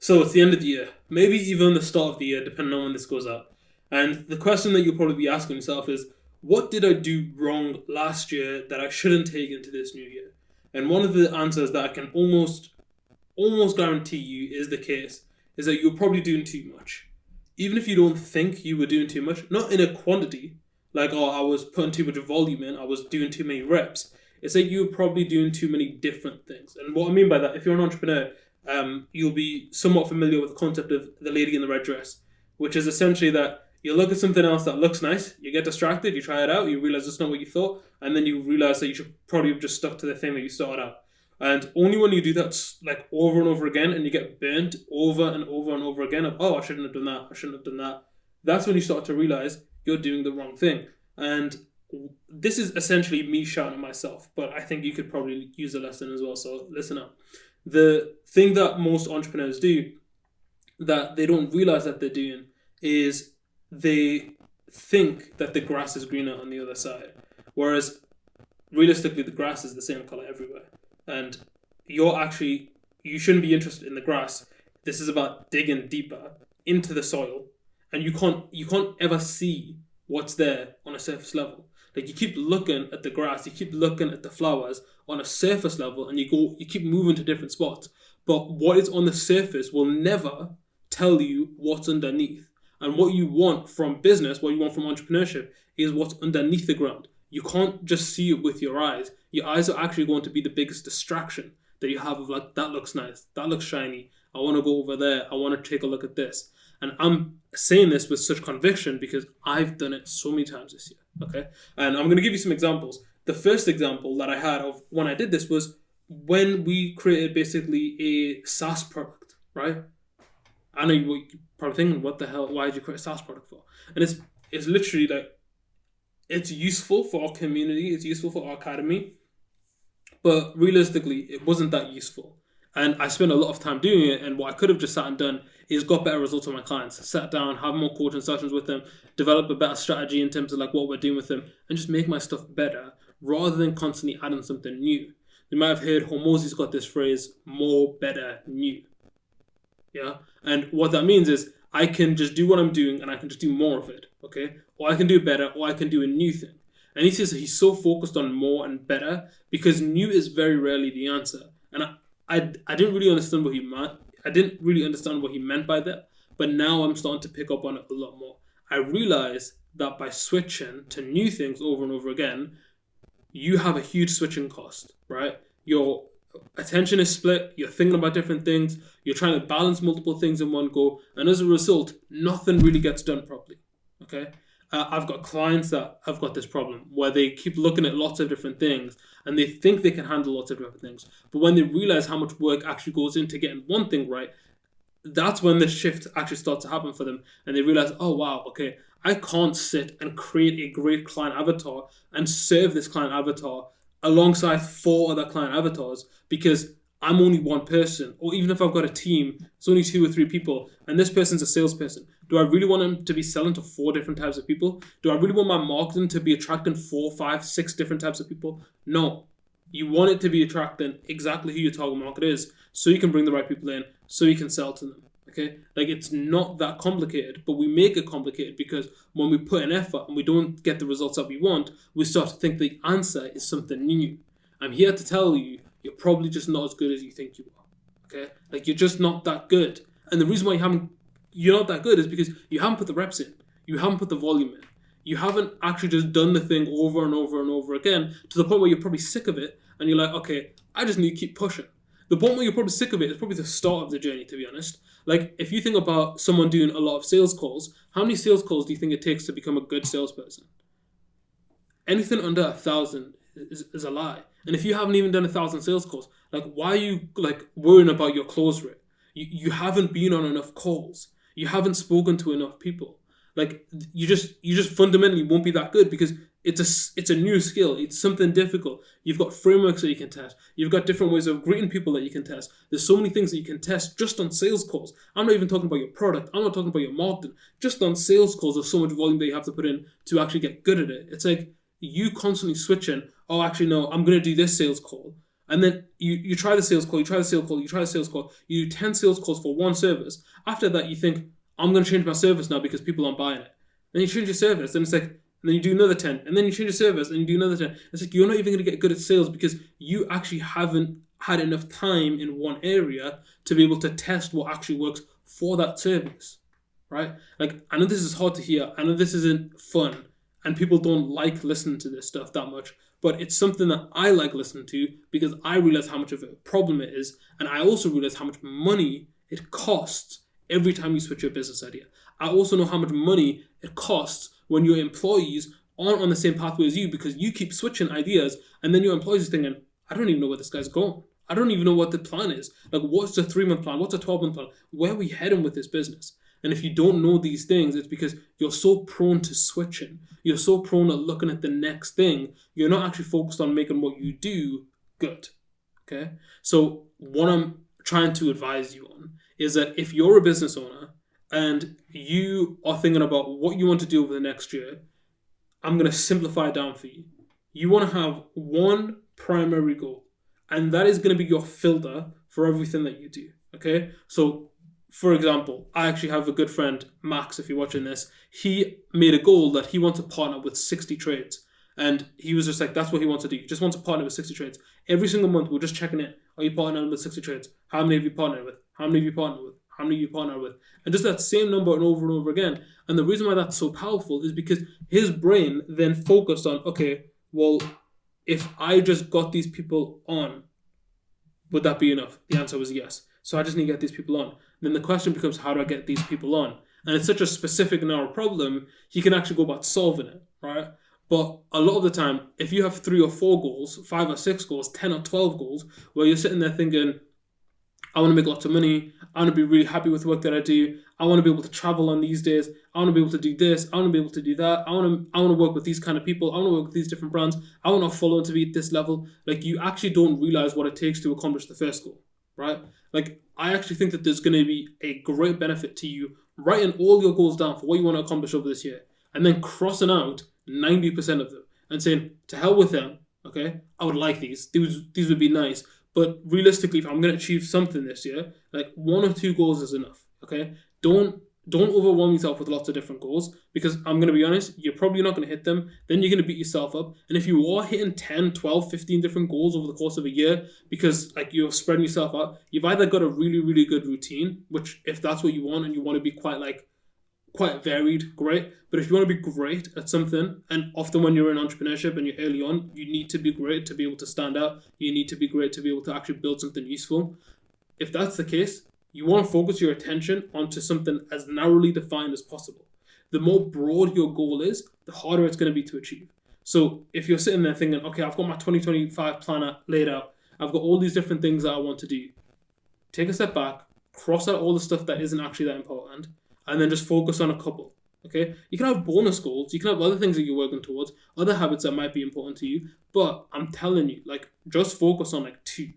So it's the end of the year, maybe even the start of the year, depending on when this goes out. And the question that you'll probably be asking yourself is, what did I do wrong last year that I shouldn't take into this new year? And one of the answers that I can almost guarantee you is the case is that you're probably doing too much. Even if you don't think you were doing too much, not in a quantity, like, oh, I was putting too much volume in, I was doing too many reps. It's like you're probably doing too many different things. And what I mean by that, if you're an entrepreneur, you'll be somewhat familiar with the concept of the lady in the red dress, which is essentially that you look at something else that looks nice, you get distracted, you try it out, you realize it's not what you thought, and then you realize that you should probably have just stuck to the thing that you started out. And only when you do that like over and over again and you get burnt over and over and over again of, oh, I shouldn't have done that, I shouldn't have done that, that's when you start to realize you're doing the wrong thing. And this is essentially me shouting at myself, but I think you could probably use a lesson as well, so listen up. The thing that most entrepreneurs do that they don't realize that they're doing is they think that the grass is greener on the other side, whereas realistically the grass is the same color everywhere. And you shouldn't be interested in the grass. This is about digging deeper into the soil, and you can't ever see what's there on a surface level. Like, you keep looking at the grass, you keep looking at the flowers on a surface level, and you keep moving to different spots. But what is on the surface will never tell you what's underneath. And what you want from business, what you want from entrepreneurship, is what's underneath the ground. You can't just see it with your eyes. Your eyes are actually going to be the biggest distraction that you have of, like, that looks nice, that looks shiny, I want to go over there, I want to take a look at this. And I'm saying this with such conviction because I've done it so many times this year, okay? And I'm going to give you some examples. The first example that I had of when I did this was when we created basically a SaaS product, right? I know you're probably thinking, what the hell, why did you create a SaaS product for? And it's literally like, it's useful for our community, it's useful for our academy, but realistically, it wasn't that useful. And I spent a lot of time doing it, and what I could have just sat and done is got better results with my clients, sat down, have more coaching sessions with them, develop a better strategy in terms of like what we're doing with them, and just make my stuff better rather than constantly adding something new. You might have heard Hormozi's got this phrase, more, better, new. Yeah? And what that means is I can just do what I'm doing and I can just do more of it, okay? Or I can do better, or I can do a new thing. And he says he's so focused on more and better because new is very rarely the answer. And I didn't really understand what he meant. I didn't really understand what he meant by that, but now I'm starting to pick up on it a lot more. I realize that by switching to new things over and over again, you have a huge switching cost, right? Your attention is split, you're thinking about different things, you're trying to balance multiple things in one go, and as a result, nothing really gets done properly, okay? I've got clients that have got this problem where they keep looking at lots of different things and they think they can handle lots of different things. But when they realize how much work actually goes into getting one thing right, that's when the shift actually starts to happen for them. And they realize, oh, wow, okay, I can't sit and create a great client avatar and serve this client avatar alongside 4 other client avatars because I'm only one person. Or even if I've got a team, it's only 2 or 3 people and this person's a salesperson. Do I really want them to be selling to 4 different types of people? Do I really want my marketing to be attracting 4, 5, 6 different types of people? No. You want it to be attracting exactly who your target market is so you can bring the right people in, so you can sell to them. Okay? Like, it's not that complicated, but we make it complicated because when we put in effort and we don't get the results that we want, we start to think the answer is something new. I'm here to tell you, you're probably just not as good as you think you are. Okay? Like, you're just not that good. And the reason why you're not that good is because you haven't put the reps in. You haven't put the volume in. You haven't actually just done the thing over and over and over again to the point where you're probably sick of it and you're like, okay, I just need to keep pushing. The point where you're probably sick of it is probably the start of the journey, to be honest. Like, if you think about someone doing a lot of sales calls, how many sales calls do you think it takes to become a good salesperson? Anything under 1,000 is a lie. And if you haven't even done 1,000 sales calls, like, why are you like worrying about your close rate? You haven't been on enough calls. You haven't spoken to enough people. Like, you just fundamentally won't be that good because it's a new skill. It's something difficult. You've got frameworks that you can test. You've got different ways of greeting people that you can test. There's so many things that you can test just on sales calls. I'm not even talking about your product. I'm not talking about your marketing. Just on sales calls, there's so much volume that you have to put in to actually get good at it. It's like you constantly switching. Oh, actually, no, I'm going to do this sales call. And then you try the sales call, you try the sales call, you try the sales call, you do 10 sales calls for one service. After that, you think, I'm going to change my service now because people aren't buying it. Then you change your service, and it's like, and then you do another 10, and then you change your service, and you do another 10. It's like, you're not even going to get good at sales because you actually haven't had enough time in one area to be able to test what actually works for that service, right? Like, I know this is hard to hear. I know this isn't fun, and people don't like listening to this stuff that much. But it's something that I like listening to because I realize how much of a problem it is. And I also realize how much money it costs every time you switch your business idea. I also know how much money it costs when your employees aren't on the same pathway as you because you keep switching ideas. And then your employees are thinking, I don't even know where this guy's going. I don't even know what the plan is. Like, what's the 3-month plan? What's a 12-month plan? Where are we heading with this business? And if you don't know these things, it's because you're so prone to switching. You're so prone to looking at the next thing. You're not actually focused on making what you do good. Okay? So what I'm trying to advise you on is that if you're a business owner and you are thinking about what you want to do over the next year, I'm going to simplify it down for you. You want to have one primary goal, and that is going to be your filter for everything that you do. Okay? So for example, I actually have a good friend, Max, if you're watching this. He made a goal that he wants to partner with 60 trades. And he was just like, that's what he wants to do. He just wants to partner with 60 trades. Every single month, we're just checking in. Are you partnering with 60 trades? How many have you partnered with? How many have you partnered with? How many have you partnered with? And just that same number and over again. And the reason why that's so powerful is because his brain then focused on, okay, well, if I just got these people on, would that be enough? The answer was yes. So I just need to get these people on. Then the question becomes, how do I get these people on? And it's such a specific narrow problem, he can actually go about solving it, right? But a lot of the time, if you have 3 or 4 goals, 5 or 6 goals, 10 or 12 goals, where you're sitting there thinking, I want to make lots of money, I want to be really happy with the work that I do, I want to be able to travel on these days, I want to be able to do this, I want to be able to do that, I want to work with these kind of people, I want to work with these different brands, I want to follow to be at this level. Like, you actually don't realize what it takes to accomplish the first goal, right? Like, I actually think that there's going to be a great benefit to you writing all your goals down for what you want to accomplish over this year, and then crossing out 90% of them and saying, to hell with them, okay? I would like these would be nice, but realistically, if I'm going to achieve something this year, like 1 or 2 goals is enough, okay? Don't overwhelm yourself with lots of different goals, because I'm going to be honest, you're probably not going to hit them. Then you're going to beat yourself up. And if you are hitting 10, 12, 15 different goals over the course of a year because like you're spreading yourself out, you've either got a really, really good routine, which if that's what you want and you want to be quite varied, great. But if you want to be great at something, and often when you're in entrepreneurship and you're early on, you need to be great to be able to stand out. You need to be great to be able to actually build something useful. If that's the case, you want to focus your attention onto something as narrowly defined as possible. The more broad your goal is, the harder it's going to be to achieve. So if you're sitting there thinking, okay, I've got my 2025 planner laid out, I've got all these different things that I want to do, take a step back, cross out all the stuff that isn't actually that important, and then just focus on a couple. Okay? You can have bonus goals, you can have other things that you're working towards, other habits that might be important to you, but I'm telling you, like, just focus on like 2.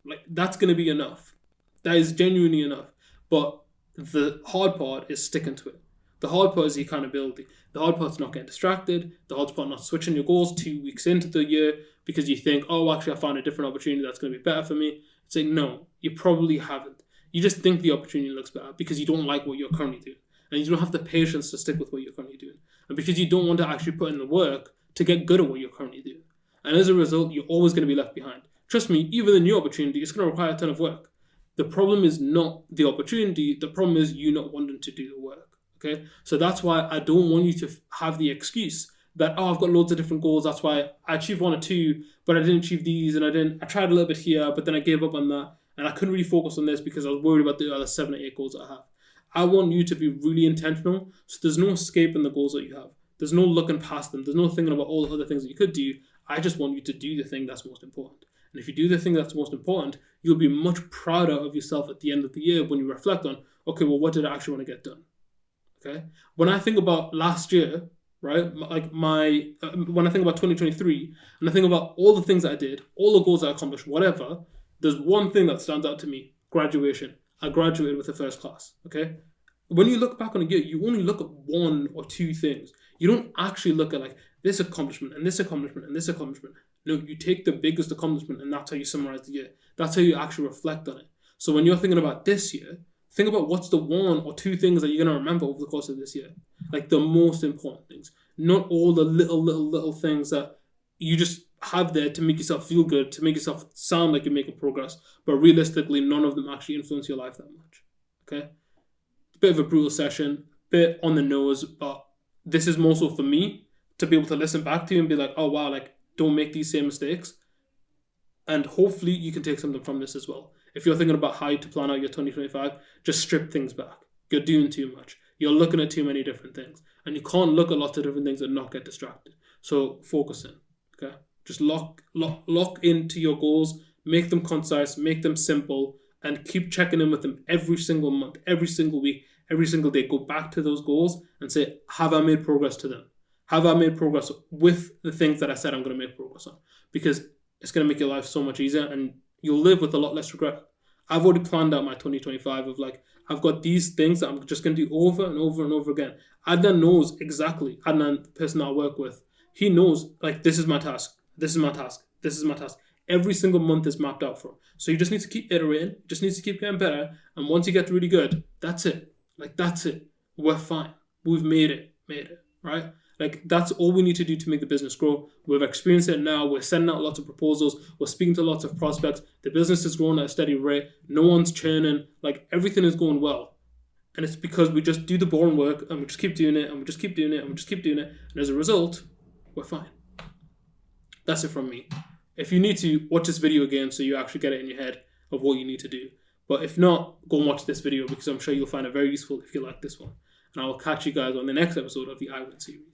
Like, that's going to be enough. That is genuinely enough. But the hard part is sticking to it. The hard part is the accountability. The hard part's not getting distracted. The hard part not switching your goals 2 weeks into the year because you think, oh, actually, I found a different opportunity that's going to be better for me. It's like, no, you probably haven't. You just think the opportunity looks better because you don't like what you're currently doing. And you don't have the patience to stick with what you're currently doing. And because you don't want to actually put in the work to get good at what you're currently doing. And as a result, you're always going to be left behind. Trust me, even the new opportunity is going to require a ton of work. The problem is not the opportunity. The problem is you not wanting to do the work. Okay? So that's why I don't want you to have the excuse that, oh, I've got loads of different goals. That's why I achieved 1 or 2, but I didn't achieve these, and I tried a little bit here, but then I gave up on that. And I couldn't really focus on this because I was worried about the other 7 or 8 goals that I have. I want you to be really intentional. So there's no escaping the goals that you have. There's no looking past them. There's no thinking about all the other things that you could do. I just want you to do the thing that's most important. And if you do the thing that's most important, you'll be much prouder of yourself at the end of the year when you reflect on, okay, well, what did I actually want to get done? Okay? When I think about last year, right, when I think about 2023, and I think about all the things that I did, all the goals I accomplished, whatever, there's one thing that stands out to me: graduation. I graduated with a first class. Okay? When you look back on a year, you only look at 1 or 2 things. You don't actually look at like this accomplishment and this accomplishment and this accomplishment. No, you take the biggest accomplishment and that's how you summarize the year. That's how you actually reflect on it. So when you're thinking about this year, think about what's the one or two things that you're going to remember over the course of this year. Like the most important things. Not all the little things that you just have there to make yourself feel good, to make yourself sound like you're making progress. But realistically, none of them actually influence your life that much. Okay? It's a bit of a brutal session, bit on the nose, but this is more so for me to be able to listen back to you and be like, oh wow, like don't make these same mistakes. And hopefully you can take something from this as well. If you're thinking about how to plan out your 2025, just strip things back. You're doing too much. You're looking at too many different things. And you can't look at lots of different things and not get distracted. So focus in. Okay? Just lock into your goals, make them concise, make them simple, and keep checking in with them every single month, every single week, every single day. Go back to those goals and say, have I made progress to them? Have I made progress with the things that I said I'm going to make progress on? Because it's going to make your life so much easier and you'll live with a lot less regret. I've already planned out my 2025 of like, I've got these things that I'm just going to do over and over and over again. Adnan knows exactly, Adnan, the person I work with, he knows like, this is my task, this is my task, this is my task. Every single month is mapped out for him. So you just need to keep iterating, just needs to keep getting better. And once you get really good, that's it. Like, that's it. We're fine. We've made it, right? Like, that's all we need to do to make the business grow. We've experienced it now. We're sending out lots of proposals. We're speaking to lots of prospects. The business is growing at a steady rate. No one's churning. Like, everything is going well. And it's because we just do the boring work and we just keep doing it and we just keep doing it and we just keep doing it. And as a result, we're fine. That's it from me. If you need to, watch this video again so you actually get it in your head of what you need to do. But if not, go and watch this video because I'm sure you'll find it very useful if you like this one. And I will catch you guys on the next episode of the IWIN series.